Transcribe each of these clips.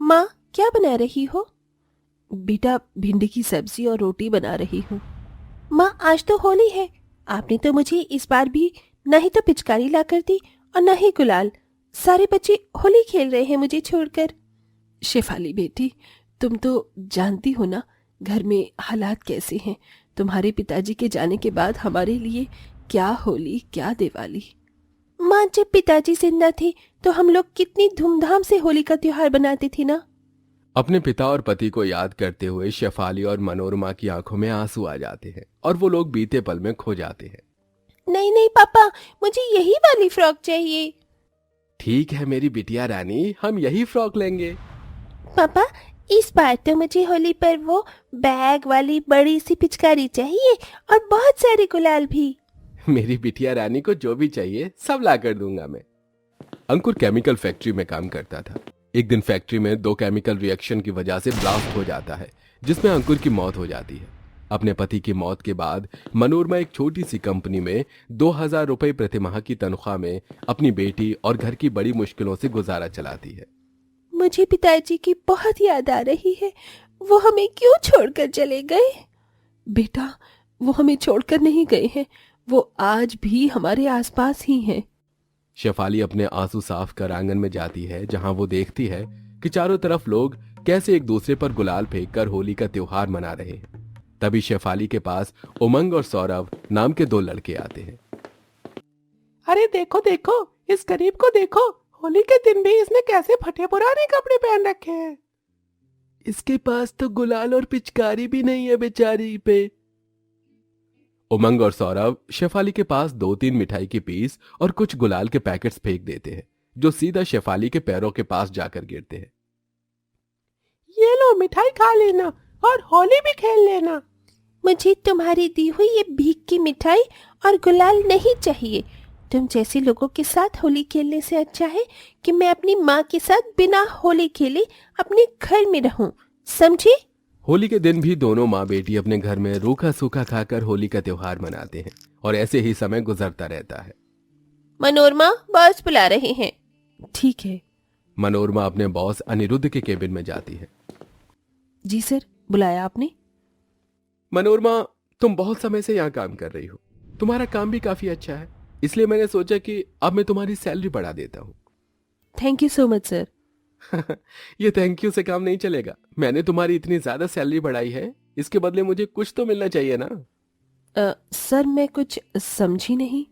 माँ, क्या बना रही हो? बेटा, भिंडी की सब्जी और रोटी बना रही हूँ। माँ, आज तो होली है। आपने तो मुझे इस बार भी न ही तो पिचकारी ला कर दी और न ही गुलाल। सारे बच्चे होली खेल रहे हैं मुझे छोड़कर। शेफाली बेटी, तुम तो जानती हो ना घर में हालात कैसे हैं। तुम्हारे पिताजी के जाने के बाद हमारे लिए क्या होली क्या दिवाली। माँ, जब पिताजी जिंदा थे तो हम लोग कितनी धूमधाम से होली का त्योहार बनाते थे ना। अपने पिता और पति को याद करते हुए शेफाली और मनोरमा की आंखों में आंसू आ जाते हैं और वो लोग बीते पल में खो जाते हैं। नहीं नहीं पापा, मुझे यही वाली फ्रॉक चाहिए। ठीक है मेरी बिटिया रानी, हम यही फ्रॉक लेंगे। पापा, इस बार तो मुझे होली पर वो बैग वाली बड़ी सी पिचकारी चाहिए और बहुत सारे गुलाल भी। मेरी बिटिया रानी को जो भी चाहिए सब ला कर दूंगा मैं। अंकुर केमिकल फैक्ट्री में काम करता था। एक दिन फैक्ट्री में 2 केमिकल रिएक्शन की वजह से ब्लास्ट हो जाता है, जिसमें अंकुर की मौत हो जाती है। अपने पति की मौत के बाद मनोरमा एक छोटी सी कंपनी में 2000 रुपए प्रतिमाह की तनख्वाह में अपनी बेटी और घर की बड़ी मुश्किलों से गुजारा चलाती है। मुझे पिताजी की बहुत याद आ रही है। वो हमें क्यों छोड़कर चले गए? बेटा, वो हमें छोड़कर नहीं गए हैं। वो आज भी हमारे आसपास ही हैं। शेफाली अपने आंसू साफ कर आंगन में जाती है, जहां वो देखती है कि चारों तरफ लोग कैसे एक दूसरे पर गुलाल फेंककर होली का त्योहार मना रहे हैं। तभी शेफाली के पास उमंग और सौरभ नाम के 2 लड़के आते हैं। अरे देखो देखो, इस गरीब को देखो, होली के दिन भी इसने कैसे फटे पुराने कपड़े पहन रखे हैं। इसके पास तो गुलाल और पिचकारी भी नहीं है बेचारी पे। उमंग और सौरभ शेफाली के पास 2-3 मिठाई के पीस और कुछ गुलाल के पैकेट्स फेंक देते हैं, जो सीधा शेफाली के पैरों के पास जाकर गिरते हैं। ये लो, मिठाई खा लेना और होली भी खेल लेना। मुझे तुम्हारी दी हुई ये भीख की मिठाई और गुलाल नहीं चाहिए। तुम जैसे लोगों के साथ होली खेलने से अच्छा है कि मैं अपनी माँ के साथ बिना होली खेले अपने घर में रहूं, समझे? होली के दिन भी दोनों माँ बेटी अपने घर में रूखा सूखा खाकर होली का त्योहार मनाते हैं और ऐसे ही समय गुजरता रहता है। मनोरमा, बॉस बुला रहे हैं। ठीक है। मनोरमा अपने बॉस अनिरुद्ध के केबिन में जाती है। जी सर, बुलाया आपने? मनोरमा, तुम बहुत समय से यहाँ काम कर रही हो, तुम्हारा काम भी काफी अच्छा है, इसलिए मैंने सोचा कि अब मैं तुम्हारी सैलरी बढ़ा देता हूँ। Thank you so much sir. ये थैंक यू से काम नहीं चलेगा। मैंने तुम्हारी इतनी ज्यादा सैलरी बढ़ाई है, इसके बदले मुझे कुछ तो मिलना चाहिए ना। सर, मैं कुछ समझी नहीं।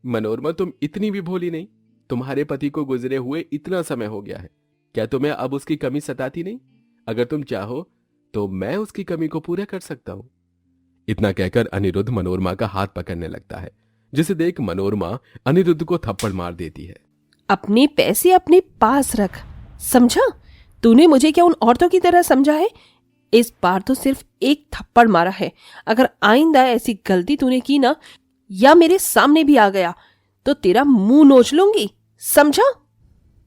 मनोरमा, तुम इतनी भी भोली नहीं। तुम्हारे पति को गुजरे हुए इतना समय हो गया है, क्या तुम्हें अब उसकी कमी सताती नहीं? अगर तुम चाहो तो मैं उसकी कमी को पूरा कर सकता हूँ। इतना कहकर अनिरुद्ध मनोरमा का हाथ पकड़ने लगता है, जिसे देख मनोरमा अनिरुद्ध को थप्पड़ मार देती है। अपने पैसे अपने पास रख, समझा? तूने मुझे क्या उन औरतों की तरह समझा है? इस बार तो सिर्फ एक थप्पड़ मारा है। अगर आइंदा ऐसी गलती तूने की ना, या मेरे सामने भी आ गया, तो तेरा मुंह नोच लूंगी, समझा?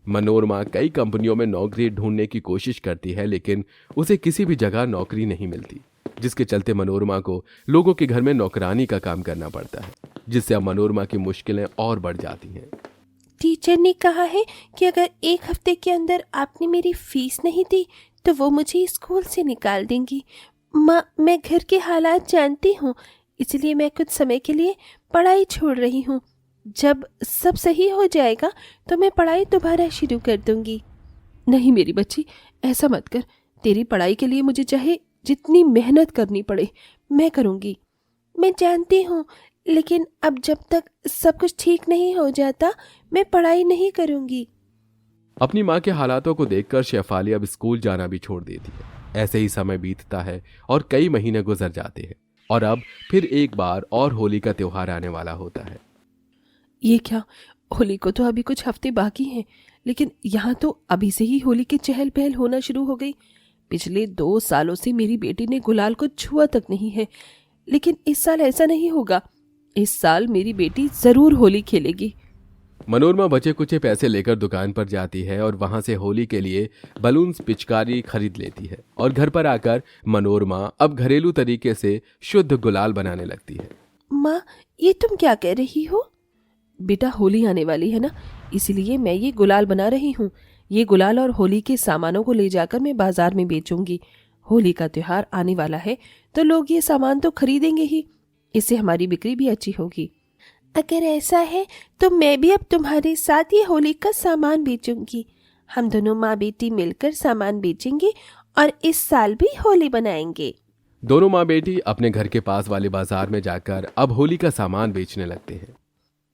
मनोरमा कई कंपनियों में नौकरी ढूंढने की कोशिश करती है, लेकिन उसे किसी भी जगह नौकरी नहीं मिलती, जिसके चलते मनोरमा को लोगों के घर में नौकरानी का काम करना पड़ता है, जिससे अब मनोरमा की मुश्किलें और बढ़ जाती हैं। टीचर ने कहा है कि अगर 1 हफ्ते के अंदर आपने मेरी फीस नहीं दी तो वो मुझे स्कूल से निकाल देंगी। माँ, मैं घर के हालात जानती हूँ, इसलिए मैं कुछ समय के लिए पढ़ाई छोड़ रही हूँ। जब सब सही हो जाएगा तो मैं पढ़ाई दोबारा शुरू कर दूंगी। नहीं मेरी बच्ची, ऐसा मत कर। तेरी पढ़ाई के लिए मुझे चाहे जितनी मेहनत करनी पड़े मैं करूँगी। मैं जानती हूँ, लेकिन अब जब तक सब कुछ ठीक नहीं हो जाता मैं पढ़ाई नहीं करूँगी। अपनी माँ के हालातों को देखकर शेफाली अब स्कूल जाना भी छोड़ देती है। ऐसे ही समय बीतता है और कई महीने गुजर जाते हैं और अब फिर एक बार और होली का त्योहार आने वाला होता है। ये क्या, होली को तो अभी कुछ हफ्ते बाकी हैं, लेकिन यहाँ तो अभी से ही होली की चहल पहल होना शुरू हो गई। पिछले 2 सालों से मेरी बेटी ने गुलाल को छुआ तक नहीं है, लेकिन इस साल ऐसा नहीं होगा। इस साल मेरी बेटी जरूर होली खेलेगी। मनोरमा बचे कुचे पैसे लेकर दुकान पर जाती है और वहां से होली के लिए बलून्स पिचकारी खरीद लेती है और घर पर आकर मनोरमा अब घरेलू तरीके से शुद्ध गुलाल बनाने लगती है। माँ, ये तुम क्या कह रही हो? बेटा, होली आने वाली है ना, इसलिए मैं ये गुलाल बना रही हूँ। ये गुलाल और होली के सामानों को ले जाकर मैं बाजार में बेचूंगी। होली का त्योहार आने वाला है तो लोग ये सामान तो खरीदेंगे ही, इससे हमारी बिक्री भी अच्छी होगी। अगर ऐसा है तो मैं भी अब तुम्हारे साथ ये होली का सामान बेचूंगी। हम दोनों माँ बेटी मिलकर सामान बेचेंगे और इस साल भी होली बनाएंगे। दोनों माँ बेटी अपने घर के पास वाले बाजार में जाकर अब होली का सामान बेचने लगते हैं।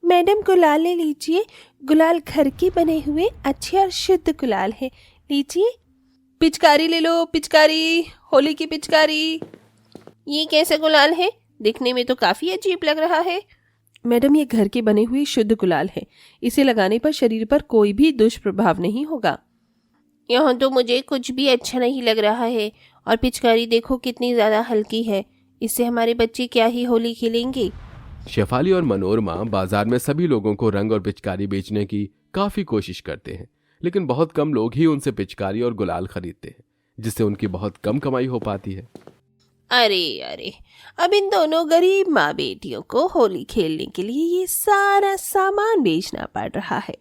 मैडम गुलाल ले लीजिए, गुलाल घर के बने हुए अच्छे और शुद्ध गुलाल है, लीजिए। पिचकारी ले लो, पिचकारी, होली की पिचकारी। ये कैसा गुलाल है? दिखने में तो काफी अजीब लग रहा है। मैडम ये घर के बने हुए शुद्ध गुलाल है, इसे लगाने पर शरीर पर कोई भी दुष्प्रभाव नहीं होगा। यहाँ तो मुझे कुछ भी अच्छा नहीं लग रहा है, और पिचकारी देखो कितनी ज्यादा हल्की है, इससे हमारे बच्चे क्या ही होली खेलेंगे। शेफाली और मनोरमा बाजार में सभी लोगों को रंग और पिचकारी बेचने की काफी कोशिश करते हैं, लेकिन बहुत कम लोग ही उनसे पिचकारी और गुलाल खरीदते हैं, जिससे उनकी बहुत कम कमाई हो पाती है। अरे अरे, अब इन दोनों गरीब माँ बेटियों को होली खेलने के लिए ये सारा सामान बेचना पड़ रहा है।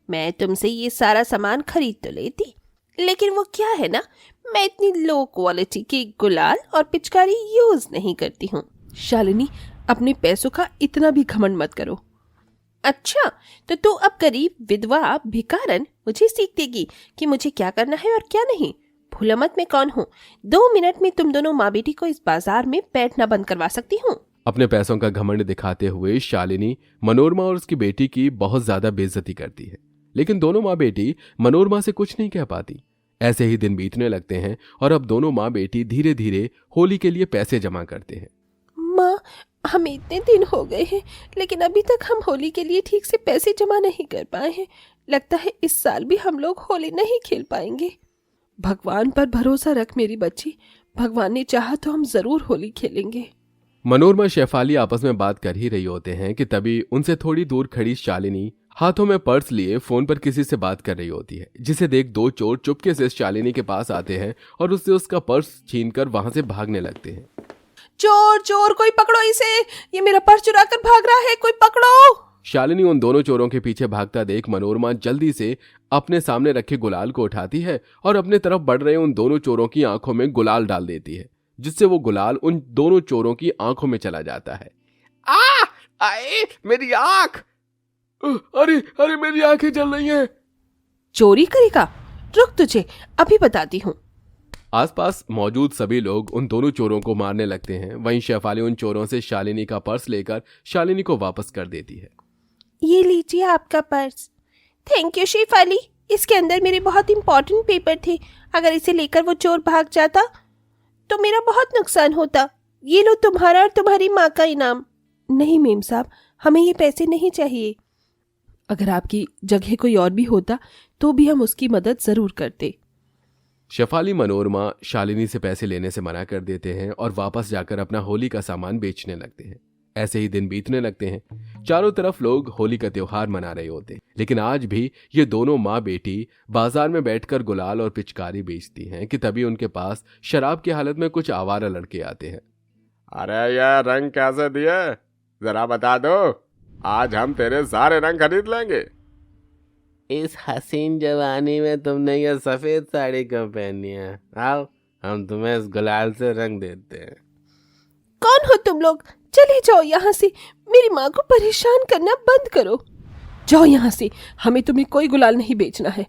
मैं तुमसे ये सारा सामान खरीद तो लेती, लेकिन वो क्या है ना, मैं इतनी लो क्वालिटी के गुलाल और पिचकारी यूज नहीं करती हूँ। शालिनी, अपने पैसों का इतना भी घमंड मत करो। अच्छा, तो तू अब गरीब विधवा भिखारन मुझे सीख देगी कि मुझे क्या करना है और क्या नहीं। भूला मत मैं कौन हूँ। 2 मिनट में तुम दोनों माँ बेटी को इस बाजार में बैठना बंद करवा सकती हूँ। अपने पैसों का घमंड दिखाते हुए शालिनी मनोरमा और उसकी बेटी की बहुत ज्यादा बेइज्जती करती है, लेकिन दोनों माँ बेटी मनोरमा से कुछ नहीं कह पाती। ऐसे ही दिन बीतने लगते हैं और अब दोनों माँ बेटी धीरे धीरे होली के लिए पैसे जमा करते हैं। माँ, हमें इतने दिन हो गए हैं, लेकिन अभी तक हम होली के लिए ठीक से पैसे जमा नहीं कर पाए हैं। लगता है इस साल भी हम लोग होली नहीं खेल पाएंगे। भगवान पर भरोसा रख मेरी बच्ची, भगवान ने चाहा तो हम जरूर होली खेलेंगे। मनोरमा शेफाली आपस में बात कर ही रही होते हैं कि तभी उनसे थोड़ी दूर खड़ी शालिनी हाथों में पर्स लिए फोन पर किसी से बात कर रही होती है, जिसे देख 2 चोर चुपके से शालिनी के पास आते हैं और उससे उसका पर्स छीनकर वहां से भागने लगते हैं। चोर चोर, कोई पकड़ो इसे, ये मेरा पर्स चुरा कर भाग रहा है, कोई पकड़ो। शालिनी उन दोनों चोरों के पीछे भागता देख मनोरमा जल्दी से अपने सामने रखे गुलाल को उठाती है और अपने तरफ बढ़ रहे उन दोनों चोरों की आंखों में गुलाल डाल देती है, जिससे वो गुलाल उन दोनों चोरों की आंखों में चला जाता है। आए मेरी आंख! अरे अरे, मेरी आंखें जल रही हैं। चोरी करेगा? रुक, तुझे अभी बताती हूँ। आसपास मौजूद सभी लोग उन दोनों चोरों को मारने लगते हैं। वहीं शेफाली उन चोरों से शालिनी का पर्स लेकर शालिनी को वापस कर देती है। ये लीजिए आपका पर्स। थैंक यू शेफाली, इसके अंदर मेरे बहुत इंपॉर्टेंट पेपर थे। अगर इसे लेकर वो चोर भाग जाता तो मेरा बहुत नुकसान होता। ये लो तुम्हारा और तुम्हारी माँ का इनाम। नहीं मेम साहब, हमें ये पैसे नहीं चाहिए। अगर आपकी जगह कोई और भी होता तो भी हम उसकी मदद जरूर करते। शेफाली मनोरमा शालिनी से पैसे लेने से मना कर देते हैं और वापस जाकर अपना होली का सामान बेचने लगते हैं। ऐसे ही दिन बीतने लगते हैं। चारों तरफ लोग होली का त्योहार मना रहे होते हैं, लेकिन आज भी ये दोनों माँ बेटी बाजार में बैठकर गुलाल और पिचकारी बेचती हैं कि तभी उनके पास शराब की हालत में कुछ आवारा लड़के आते हैं। अरे ये रंग कैसे दिए, जरा बता दो, आज हम तेरे सारे रंग खरीद लेंगे। इस हसीन जवानी में तुमने ये सफेद साड़ी क्यों पहनी है? आओ, हम तुम्हें इस गुलाल से रंग देते हैं। कौन हो तुम लोग? चले जाओ यहाँ से, मेरी माँ को परेशान करना बंद करो। जाओ यहाँ से, हमें तुम्हें कोई गुलाल नहीं बेचना है।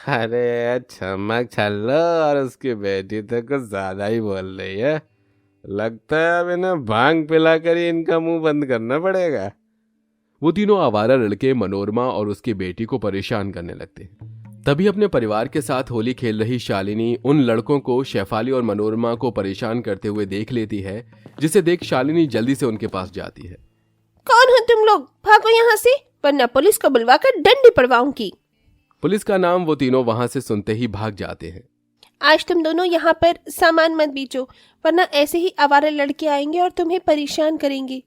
अरे चमक छल्लो और उसकी बेटी तो कुछ ज्यादा ही बोल रही है। लगता है अब इन्हें भांग पिलाकर ही इनका मुंह बंद करना पड़ेगा। वो तीनों आवारा लड़के मनोरमा और उसकी बेटी को परेशान करने लगते हैं। तभी अपने परिवार के साथ होली खेल रही शालिनी उन लड़कों को शेफाली और मनोरमा को परेशान करते हुए देख लेती है, जिसे देख शालिनी जल्दी से उनके पास जाती है। कौन हो तुम लोग? भागो यहाँ से, वरना पुलिस को बुलवाकर डंडे पड़वाऊंगी। पुलिस का नाम वो तीनों वहां से सुनते ही भाग जाते हैं। आज तुम दोनों यहाँ पर सामान मत बेचो, वरना ऐसे ही आवारा लड़के आएंगे और तुम्हें परेशान करेंगे।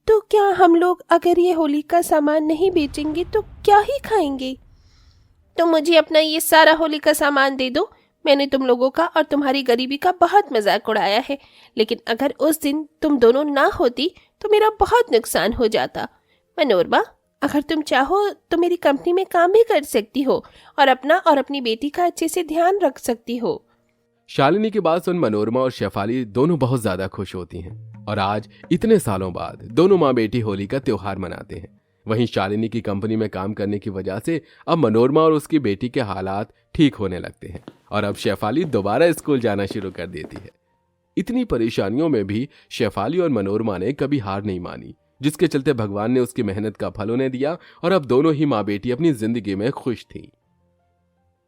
तो क्या हम लोग अगर ये होली का सामान नहीं बेचेंगे तो क्या ही खाएंगे? तो मुझे अपना ये सारा होली का सामान दे दो। मैंने तुम लोगों का और तुम्हारी गरीबी का बहुत मजाक उड़ाया है, लेकिन अगर उस दिन तुम दोनों ना होती तो मेरा बहुत नुकसान हो जाता। मनोरमा, अगर तुम चाहो तो मेरी कंपनी में काम भी कर सकती हो और अपना और अपनी बेटी का अच्छे से ध्यान रख सकती हो। शालिनी की बात सुन मनोरमा और शेफाली दोनों बहुत ज्यादा खुश होती हैं और आज इतने सालों बाद दोनों माँ बेटी होली का त्योहार मनाते हैं। वहीं शालिनी की कंपनी में काम करने की वजह से अब मनोरमा और उसकी बेटी के हालात ठीक होने लगते हैं और अब शेफाली दोबारा स्कूल जाना शुरू कर देती है। इतनी परेशानियों में भी शेफाली और मनोरमा ने कभी हार नहीं मानी, जिसके चलते भगवान ने उसकी मेहनत का फल उन्हें दिया और अब दोनों ही माँ बेटी अपनी जिंदगी में खुश थीं।